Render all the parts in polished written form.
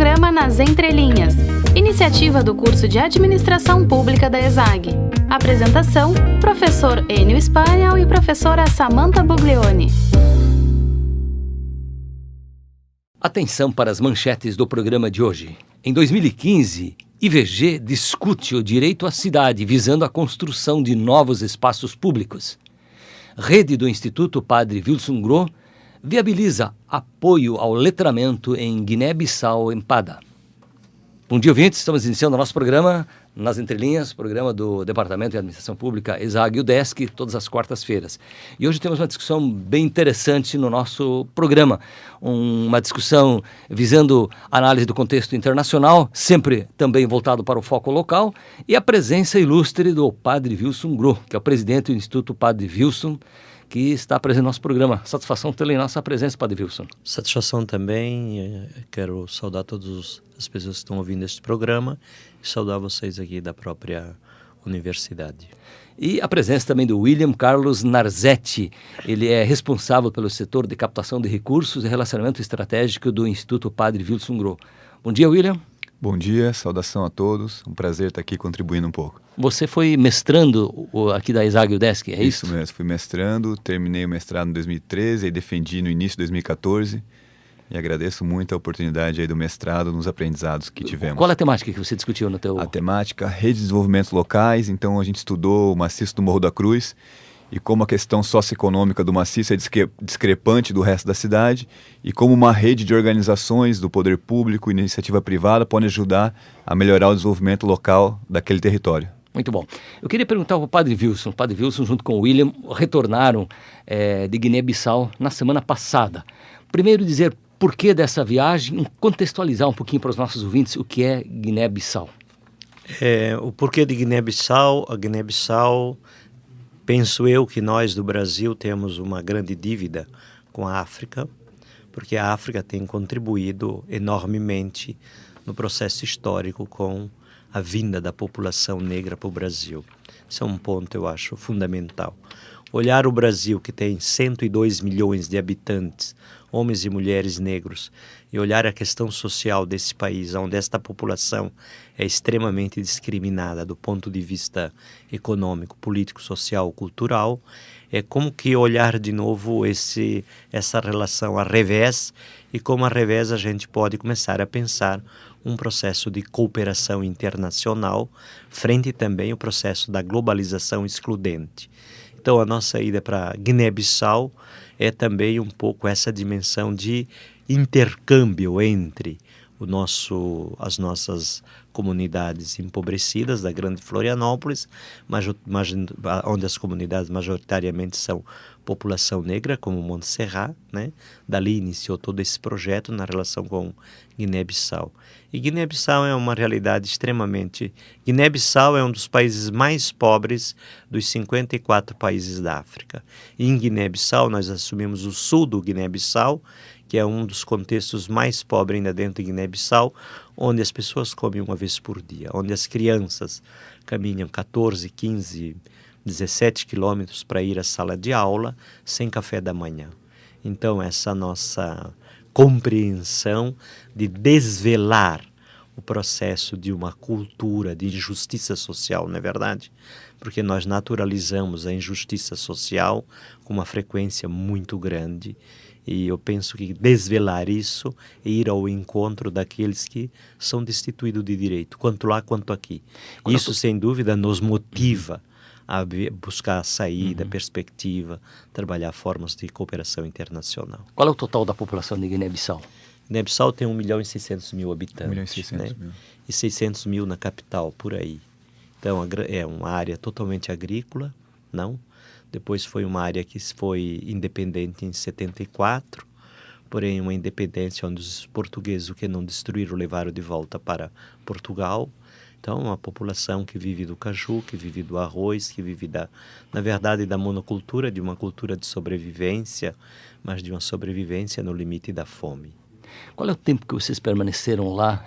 programa Nas Entrelinhas, iniciativa do curso de Administração Pública da ESAG. Apresentação, professor Enio Spaniel e professora Samantha Buglioni. Atenção para as manchetes do programa de hoje. Em 2015, IVG discute o direito à cidade visando a construção de novos espaços públicos. Rede do Instituto Padre Wilson Groh viabiliza apoio ao letramento em Guiné-Bissau, em Pada. Bom dia, ouvintes. Estamos iniciando o nosso programa Nas Entrelinhas, programa do Departamento de Administração Pública ESAG e UDESC, todas as quartas-feiras. E hoje temos uma discussão bem interessante no nosso programa, uma discussão visando análise do contexto internacional, sempre também voltado para o foco local, e a presença ilustre do Padre Wilson Groh, que é o presidente do Instituto Padre Wilson, que está presente no nosso programa. Satisfação tê-lo em nossa presença, Padre Wilson. Satisfação também. Quero saudar todas as pessoas que estão ouvindo este programa e saudar vocês aqui da própria universidade. E a presença também do William Carlos Narzetti. Ele é responsável pelo setor de captação de recursos e relacionamento estratégico do Instituto Padre Wilson Groh. Bom dia, William. Bom dia, saudação a todos. Um prazer estar aqui contribuindo um pouco. Você foi mestrando aqui da ESAG e UDESC, é isso? Isso mesmo, fui mestrando, terminei o mestrado em 2013 e defendi no início de 2014. E agradeço muito a oportunidade aí do mestrado nos aprendizados que tivemos. Qual é a temática que você discutiu no teu... A temática, rede de desenvolvimentos locais. Então a gente estudou o maciço do Morro da Cruz e como a questão socioeconômica do maciço é discrepante do resto da cidade e como uma rede de organizações do poder público e iniciativa privada pode ajudar a melhorar o desenvolvimento local daquele território. Muito bom. Eu queria perguntar ao Padre Wilson. O Padre Wilson, junto com o William, retornaram de Guiné-Bissau na semana passada. Primeiro dizer por que dessa viagem, contextualizar um pouquinho para os nossos ouvintes o que é Guiné-Bissau. O porquê de Guiné-Bissau? A Guiné-Bissau, penso eu que nós do Brasil temos uma grande dívida com a África, porque a África tem contribuído enormemente no processo histórico com a vinda da população negra para o Brasil. Esse é um ponto, eu acho, fundamental. Olhar o Brasil, que tem 102 milhões de habitantes, homens e mulheres negros, e olhar a questão social desse país, onde esta população é extremamente discriminada do ponto de vista econômico, político, social, cultural, é como que olhar de novo essa relação a revés, e como a revés a gente pode começar a pensar um processo de cooperação internacional, frente também ao processo da globalização excludente. Então, a nossa ida para Guiné-Bissau é também um pouco essa dimensão de intercâmbio entre as nossas comunidades empobrecidas da Grande Florianópolis, onde as comunidades majoritariamente são população negra, como Montserrat, né? Dali iniciou todo esse projeto na relação com Guiné-Bissau. E Guiné-Bissau é uma realidade extremamente... Guiné-Bissau é um dos países mais pobres dos 54 países da África. E em Guiné-Bissau, nós assumimos o sul do Guiné-Bissau, que é um dos contextos mais pobres ainda dentro de Guiné-Bissau, onde as pessoas comem uma vez por dia, onde as crianças caminham 14, 15, 17 quilômetros para ir à sala de aula sem café da manhã. Então, essa nossa compreensão de desvelar o processo de uma cultura de injustiça social, não é verdade? Porque nós naturalizamos a injustiça social com uma frequência muito grande. E eu penso que desvelar isso é ir ao encontro daqueles que são destituídos de direito, quanto lá quanto aqui. Isso, sem dúvida, nos motiva a buscar a saída, perspectiva, trabalhar formas de cooperação internacional. Qual é o total da população de Guiné-Bissau? Guiné-Bissau tem 1.600.000 habitantes. 1.600.000. Né? E 600.000 na capital, por aí. Então, é uma área totalmente agrícola, não? Depois foi uma área que foi independente em 74, porém uma independência onde os portugueses, o que não destruíram, levaram de volta para Portugal. Então, uma população que vive do caju, que vive do arroz, que vive, na verdade, da monocultura, de uma cultura de sobrevivência, mas de uma sobrevivência no limite da fome. Qual é o tempo que vocês permaneceram lá?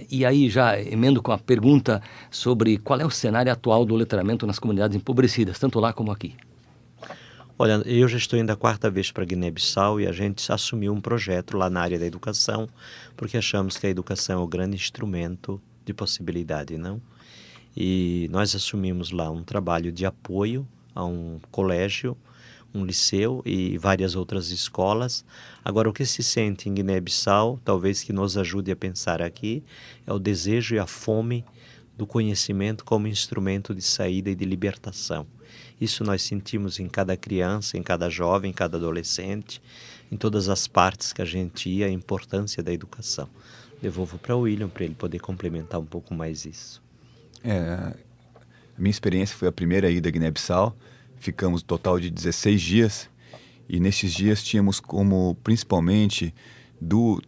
E aí já emendo com a pergunta sobre qual é o cenário atual do letramento nas comunidades empobrecidas, tanto lá como aqui. Olha, eu já estou indo a 4ª vez para Guiné-Bissau e a gente assumiu um projeto lá na área da educação, porque achamos que a educação é o grande instrumento de possibilidade, não? E nós assumimos lá um trabalho de apoio a um colégio, um liceu e várias outras escolas. Agora, o que se sente em Guiné-Bissau, talvez que nos ajude a pensar aqui, é o desejo e a fome do conhecimento como instrumento de saída e de libertação. Isso nós sentimos em cada criança, em cada jovem, em cada adolescente, em todas as partes que a gente ia, a importância da educação. Devolvo para o William para ele poder complementar um pouco mais isso. A minha experiência foi a primeira ida a Guiné-Bissau. Ficamos um total de 16 dias e nesses dias tínhamos como principalmente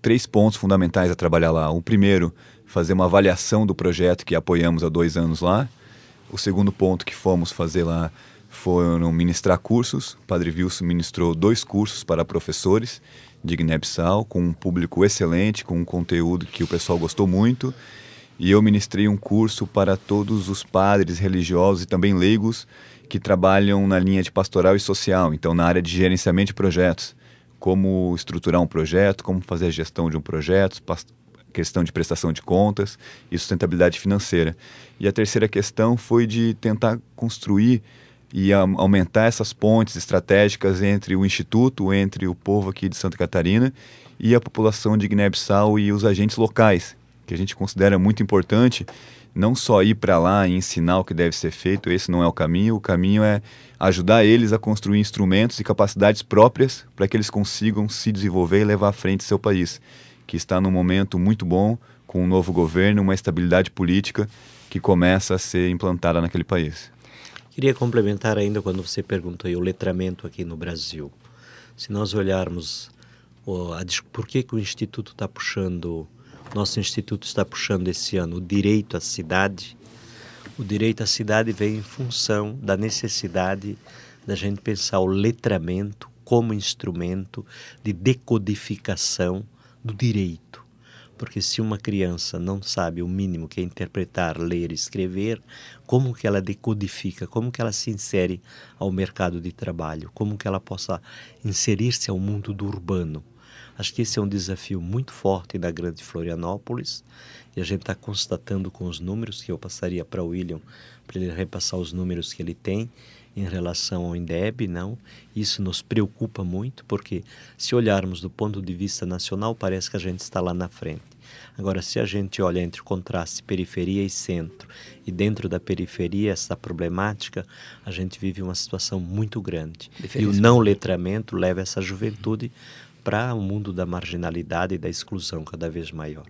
3 pontos fundamentais a trabalhar lá. O primeiro, fazer uma avaliação do projeto que apoiamos há 2 anos lá. O segundo ponto que fomos fazer lá foram ministrar cursos. O Padre Wilson ministrou 2 cursos para professores de Guiné-Bissau, com um público excelente, com um conteúdo que o pessoal gostou muito. E eu ministrei um curso para todos os padres religiosos e também leigos que trabalham na linha de pastoral e social, então na área de gerenciamento de projetos. Como estruturar um projeto, como fazer a gestão de um projeto, questão de prestação de contas e sustentabilidade financeira. E a terceira questão foi de tentar construir e aumentar essas pontes estratégicas entre o Instituto, entre o povo aqui de Santa Catarina e a população de Guiné-Bissau e os agentes locais, que a gente considera muito importante, não só ir para lá e ensinar o que deve ser feito, esse não é o caminho é ajudar eles a construir instrumentos e capacidades próprias para que eles consigam se desenvolver e levar à frente seu país, que está num momento muito bom, com um novo governo, uma estabilidade política que começa a ser implantada naquele país. Queria complementar ainda quando você perguntou aí o letramento aqui no Brasil. Se nós olharmos por que o Instituto está puxando, nosso Instituto está puxando esse ano o direito à cidade, o direito à cidade vem em função da necessidade da gente pensar o letramento como instrumento de decodificação do direito. Porque se uma criança não sabe o mínimo que é interpretar, ler e escrever, como que ela decodifica, como que ela se insere ao mercado de trabalho, como que ela possa inserir-se ao mundo do urbano. Acho que esse é um desafio muito forte da grande Florianópolis e a gente está constatando com os números que eu passaria para o William, para ele repassar os números que ele tem em relação ao INDEB, não? Isso nos preocupa muito, porque se olharmos do ponto de vista nacional, parece que a gente está lá na frente. Agora, se a gente olha entre o contraste periferia e centro, e dentro da periferia essa problemática, a gente vive uma situação muito grande. E o não letramento leva essa juventude para o mundo da marginalidade e da exclusão cada vez maior.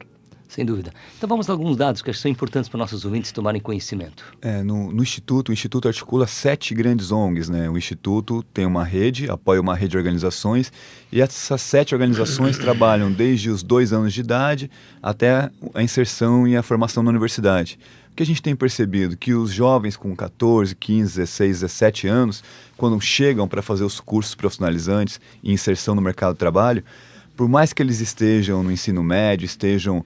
Sem dúvida. Então vamos a alguns dados que são importantes para nossos ouvintes tomarem conhecimento. No Instituto, o Instituto articula 7 grandes ONGs, né? O Instituto tem uma rede, apoia uma rede de organizações, e essas 7 organizações trabalham desde os 2 anos de idade até a inserção e a formação na universidade. O que a gente tem percebido? Que os jovens com 14, 15, 16, 17 anos, quando chegam para fazer os cursos profissionalizantes e inserção no mercado de trabalho, por mais que eles estejam no ensino médio, estejam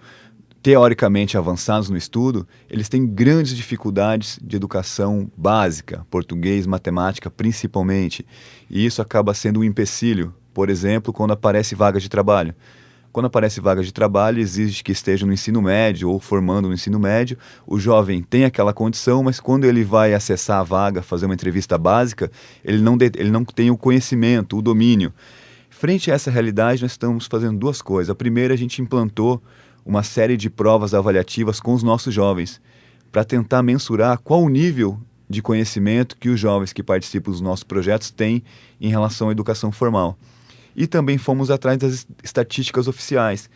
teoricamente avançados no estudo, eles têm grandes dificuldades de educação básica, português, matemática principalmente, e isso acaba sendo um empecilho, por exemplo, quando aparece vaga de trabalho. Quando aparece vaga de trabalho, exige que esteja no ensino médio ou formando no ensino médio, o jovem tem aquela condição, mas quando ele vai acessar a vaga, fazer uma entrevista básica, ele não tem o conhecimento, o domínio. Frente a essa realidade, nós estamos fazendo 2 coisas. A primeira, a gente implantou uma série de provas avaliativas com os nossos jovens, para tentar mensurar qual o nível de conhecimento que os jovens que participam dos nossos projetos têm em relação à educação formal. E também fomos atrás das estatísticas oficiais.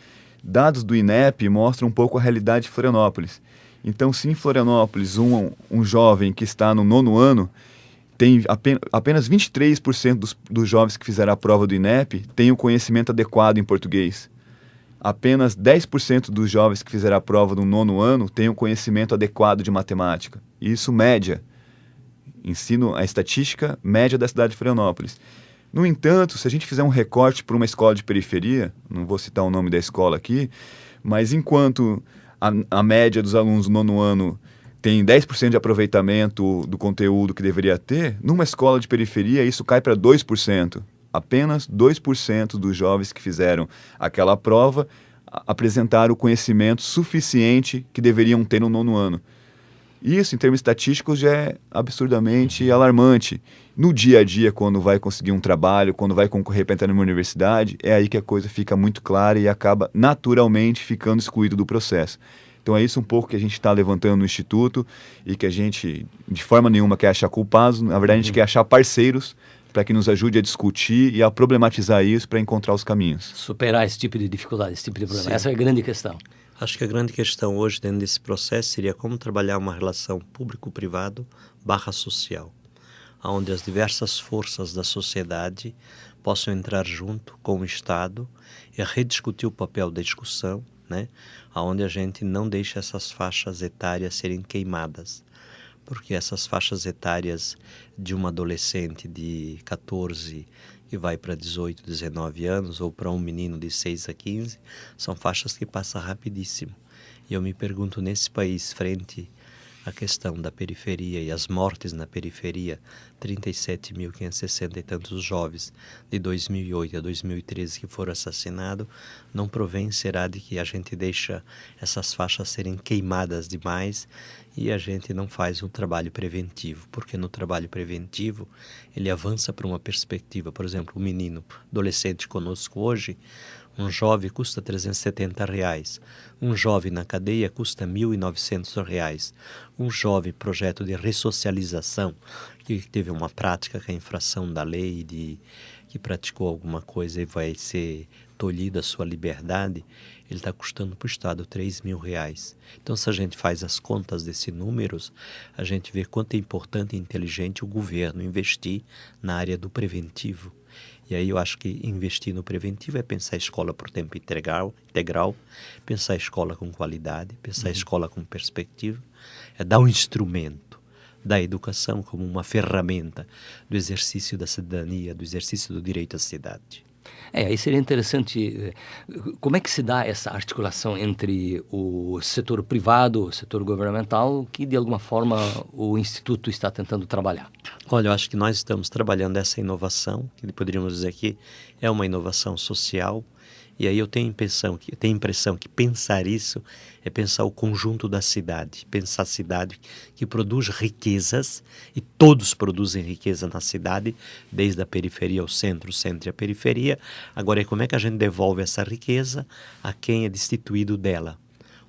Dados do INEP mostram um pouco a realidade de Florianópolis. Então, se em Florianópolis um jovem que está no 9º ano, tem apenas 23% dos jovens que fizeram a prova do INEP têm o conhecimento adequado em português. Apenas 10% dos jovens que fizeram a prova do 9º ano têm o conhecimento adequado de matemática. Isso média. Ensino a estatística média da cidade de Florianópolis. No entanto, se a gente fizer um recorte para uma escola de periferia, não vou citar o nome da escola aqui, mas enquanto a média dos alunos do 9º ano tem 10% de aproveitamento do conteúdo que deveria ter, numa escola de periferia isso cai para 2%. Apenas 2% dos jovens que fizeram aquela prova apresentaram o conhecimento suficiente que deveriam ter no 9º ano. Isso, em termos estatísticos, já é absurdamente alarmante. No dia a dia, quando vai conseguir um trabalho, quando vai concorrer para entrar numa universidade, é aí que a coisa fica muito clara e acaba naturalmente ficando excluído do processo. Então é isso um pouco que a gente está levantando no Instituto e que a gente, de forma nenhuma, quer achar culpados. Na verdade, a gente quer achar parceiros para que nos ajude a discutir e a problematizar isso para encontrar os caminhos. Superar esse tipo de dificuldade, esse tipo de problema. Sim. Essa é a grande questão. Acho que a grande questão hoje dentro desse processo seria como trabalhar uma relação público-privado / social, onde as diversas forças da sociedade possam entrar junto com o Estado e rediscutir o papel da discussão, né? Onde a gente não deixa essas faixas etárias serem queimadas, porque essas faixas etárias de uma adolescente de 14 que vai para 18, 19 anos, ou para um menino de 6 a 15, são faixas que passam rapidíssimo. E eu me pergunto, nesse país, frente à questão da periferia e as mortes na periferia, 37.560 e tantos jovens de 2008 a 2013 que foram assassinados, não provém, será, de que a gente deixa essas faixas serem queimadas demais e a gente não faz um trabalho preventivo, porque no trabalho preventivo ele avança para uma perspectiva. Por exemplo, um menino adolescente conosco hoje, um jovem custa R$370, um jovem na cadeia custa R$1.900, um jovem projeto de ressocialização que teve uma prática com a infração da lei, que praticou alguma coisa e vai ser tolhida a sua liberdade, ele está custando para o Estado R$3.000. Então, se a gente faz as contas desses números, a gente vê quanto é importante e inteligente o governo investir na área do preventivo. E aí eu acho que investir no preventivo é pensar a escola por tempo integral, pensar a escola com qualidade, pensar a escola com perspectiva, é dar um instrumento da educação como uma ferramenta do exercício da cidadania, do exercício do direito à cidade. Aí seria interessante, como é que se dá essa articulação entre o setor privado, o setor governamental, que de alguma forma o Instituto está tentando trabalhar? Olha, eu acho que nós estamos trabalhando essa inovação, que poderíamos dizer que é uma inovação social, e aí eu tenho a impressão que pensar isso é pensar o conjunto da cidade, pensar a cidade que produz riquezas, e todos produzem riqueza na cidade, desde a periferia ao centro, o centro e a periferia. Agora, como é que a gente devolve essa riqueza a quem é destituído dela,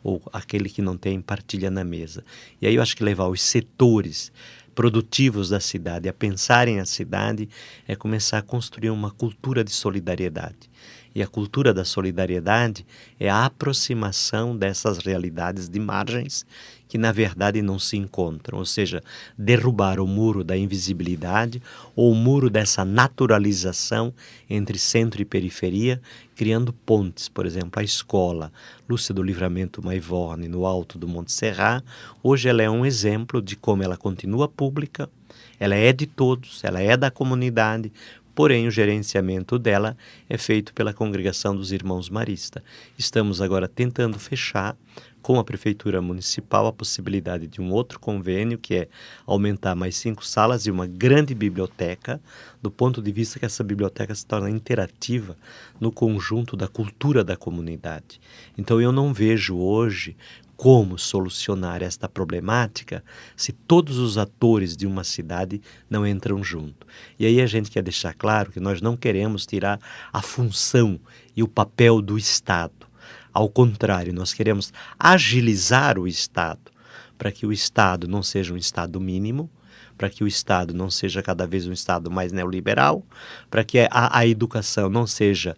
ou aquele que não tem partilha na mesa? E aí eu acho que levar os setores produtivos da cidade a pensarem a cidade é começar a construir uma cultura de solidariedade. E a cultura da solidariedade é a aproximação dessas realidades de margens que, na verdade, não se encontram. Ou seja, derrubar o muro da invisibilidade ou o muro dessa naturalização entre centro e periferia, criando pontes. Por exemplo, a escola Lúcia do Livramento Maivorne, no alto do Monte Serrat, hoje ela é um exemplo de como ela continua pública, ela é de todos, ela é da comunidade, porém o gerenciamento dela é feito pela Congregação dos Irmãos Maristas. Estamos agora tentando fechar com a Prefeitura Municipal a possibilidade de um outro convênio, que é aumentar mais 5 salas e uma grande biblioteca, do ponto de vista que essa biblioteca se torna interativa no conjunto da cultura da comunidade. Então eu não vejo hoje como solucionar esta problemática se todos os atores de uma cidade não entram junto. E aí a gente quer deixar claro que nós não queremos tirar a função e o papel do Estado. Ao contrário, nós queremos agilizar o Estado para que o Estado não seja um Estado mínimo, para que o Estado não seja cada vez um Estado mais neoliberal, para que a educação não seja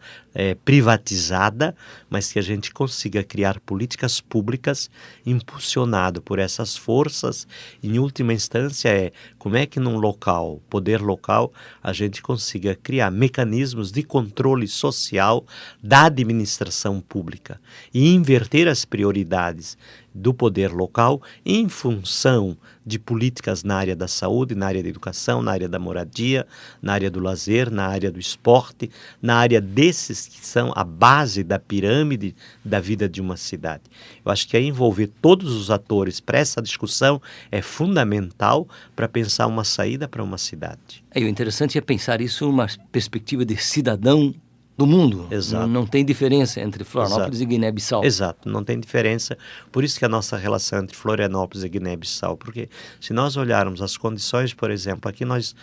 privatizada, mas que a gente consiga criar políticas públicas impulsionado por essas forças. Em última instância como é que num local, poder local, a gente consiga criar mecanismos de controle social da administração pública e inverter as prioridades do poder local em função de políticas na área da saúde, na área da educação, na área da moradia, na área do lazer, na área do esporte, na área desses que são a base da pirâmide da vida de uma cidade. Eu acho que envolver todos os atores para essa discussão é fundamental para pensar uma saída para uma cidade. O interessante é pensar isso numa perspectiva de cidadão do mundo. Exato. Não tem diferença entre Florianópolis e Guiné-Bissau. Exato, não tem diferença. Por isso que a nossa relação entre Florianópolis e Guiné-Bissau, porque se nós olharmos as condições, por exemplo, aqui nós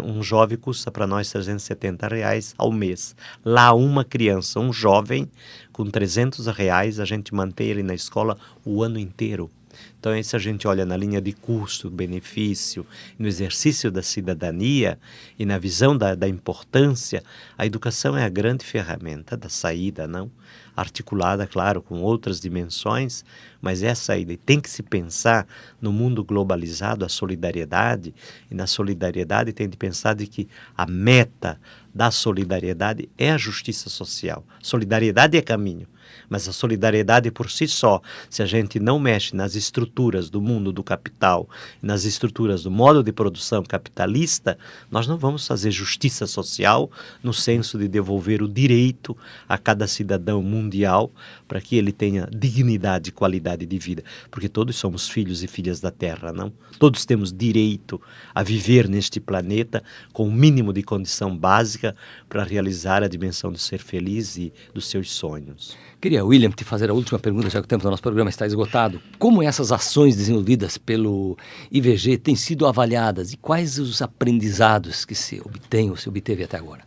um jovem custa para nós R$370 ao mês. Lá uma criança, um jovem com R$300, a gente mantém ele na escola o ano inteiro. Então, se a gente olha na linha de custo-benefício, no exercício da cidadania e na visão da importância, a educação é a grande ferramenta da saída, não? Articulada, claro, com outras dimensões, mas é a saída. E tem que se pensar no mundo globalizado, a solidariedade, e na solidariedade tem de pensar de que a meta da solidariedade é a justiça social. Solidariedade é caminho. Mas a solidariedade por si só, se a gente não mexe nas estruturas do mundo do capital, nas estruturas do modo de produção capitalista, nós não vamos fazer justiça social no senso de devolver o direito a cada cidadão mundial para que ele tenha dignidade e qualidade de vida. Porque todos somos filhos e filhas da Terra, não? Todos temos direito a viver neste planeta com o mínimo de condição básica para realizar a dimensão do ser feliz e dos seus sonhos. Queria, William, te fazer a última pergunta, já que o tempo do nosso programa está esgotado. Como essas ações desenvolvidas pelo IVG têm sido avaliadas e quais os aprendizados que se obtém ou se obteve até agora?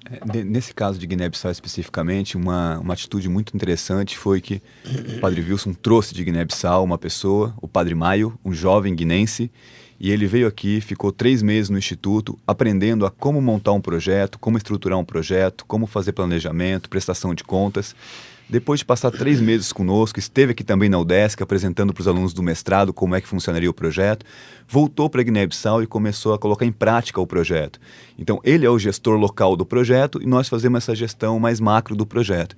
Nesse caso de Guiné-Bissau especificamente, uma atitude muito interessante foi que o Padre Wilson trouxe de Guiné-Bissau uma pessoa, o Padre Maio, um jovem guinense, e ele veio aqui, ficou 3 meses no Instituto, aprendendo a como montar um projeto, como estruturar um projeto, como fazer planejamento, prestação de contas. Depois de passar 3 meses conosco, esteve aqui também na UDESC, apresentando para os alunos do mestrado como é que funcionaria o projeto, voltou para Guiné-Bissau e começou a colocar em prática o projeto. Então, ele é o gestor local do projeto e nós fazemos essa gestão mais macro do projeto.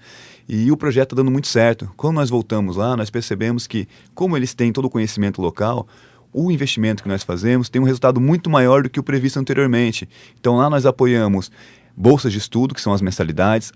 E o projeto está dando muito certo. Quando nós voltamos lá, nós percebemos que, como eles têm todo o conhecimento local, o investimento que nós fazemos tem um resultado muito maior do que o previsto anteriormente. Então, lá nós apoiamos bolsas de estudo, que são as mensalidades,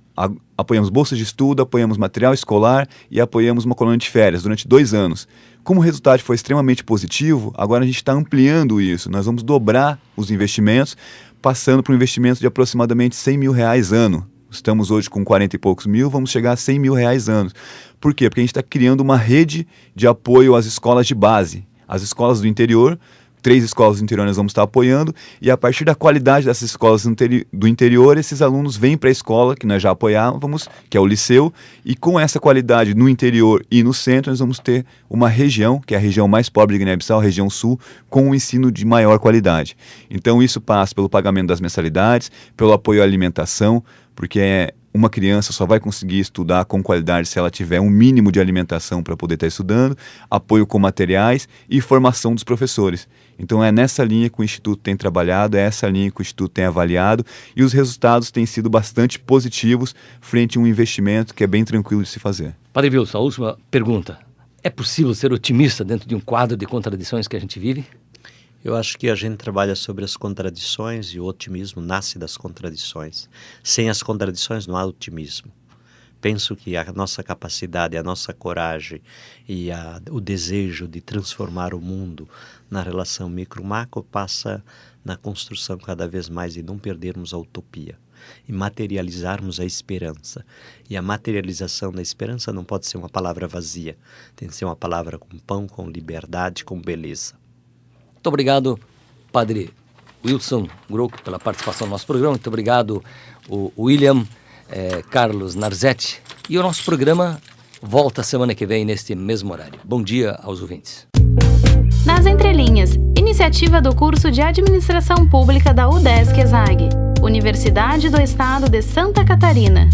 apoiamos bolsas de estudo, apoiamos material escolar e apoiamos uma colônia de férias durante 2 anos. Como o resultado foi extremamente positivo, agora a gente está ampliando isso. Nós vamos dobrar os investimentos, passando para um investimento de aproximadamente R$100 mil ano. Estamos hoje com 40 e poucos mil, vamos chegar a R$100 mil ano. Por quê? Porque a gente está criando uma rede de apoio às escolas de base. As escolas do interior, 3 escolas do interior nós vamos estar apoiando, e a partir da qualidade dessas escolas do interior, esses alunos vêm para a escola que nós já apoiávamos, que é o liceu, e com essa qualidade no interior e no centro, nós vamos ter uma região, que é a região mais pobre de Guiné-Bissau, a região sul, com um ensino de maior qualidade. Então isso passa pelo pagamento das mensalidades, pelo apoio à alimentação, porque uma criança só vai conseguir estudar com qualidade se ela tiver um mínimo de alimentação para poder estar estudando, apoio com materiais e formação dos professores. Então é nessa linha que o Instituto tem trabalhado, é essa linha que o Instituto tem avaliado, e os resultados têm sido bastante positivos frente a um investimento que é bem tranquilo de se fazer. Padre Wilson, a última pergunta. É possível ser otimista dentro de um quadro de contradições que a gente vive? Eu acho que a gente trabalha sobre as contradições e o otimismo nasce das contradições. Sem as contradições não há otimismo. Penso que a nossa capacidade, a nossa coragem e o desejo de transformar o mundo na relação micro-macro passa na construção cada vez mais de não perdermos a utopia e materializarmos a esperança. E a materialização da esperança não pode ser uma palavra vazia, tem que ser uma palavra com pão, com liberdade, com beleza. Muito obrigado, Padre Wilson Grouk, pela participação no nosso programa. Muito obrigado, o William Carlos Narzetti. E o nosso programa volta semana que vem, neste mesmo horário. Bom dia aos ouvintes. Nas Entrelinhas, iniciativa do curso de Administração Pública da UDESC-ESAG, Universidade do Estado de Santa Catarina.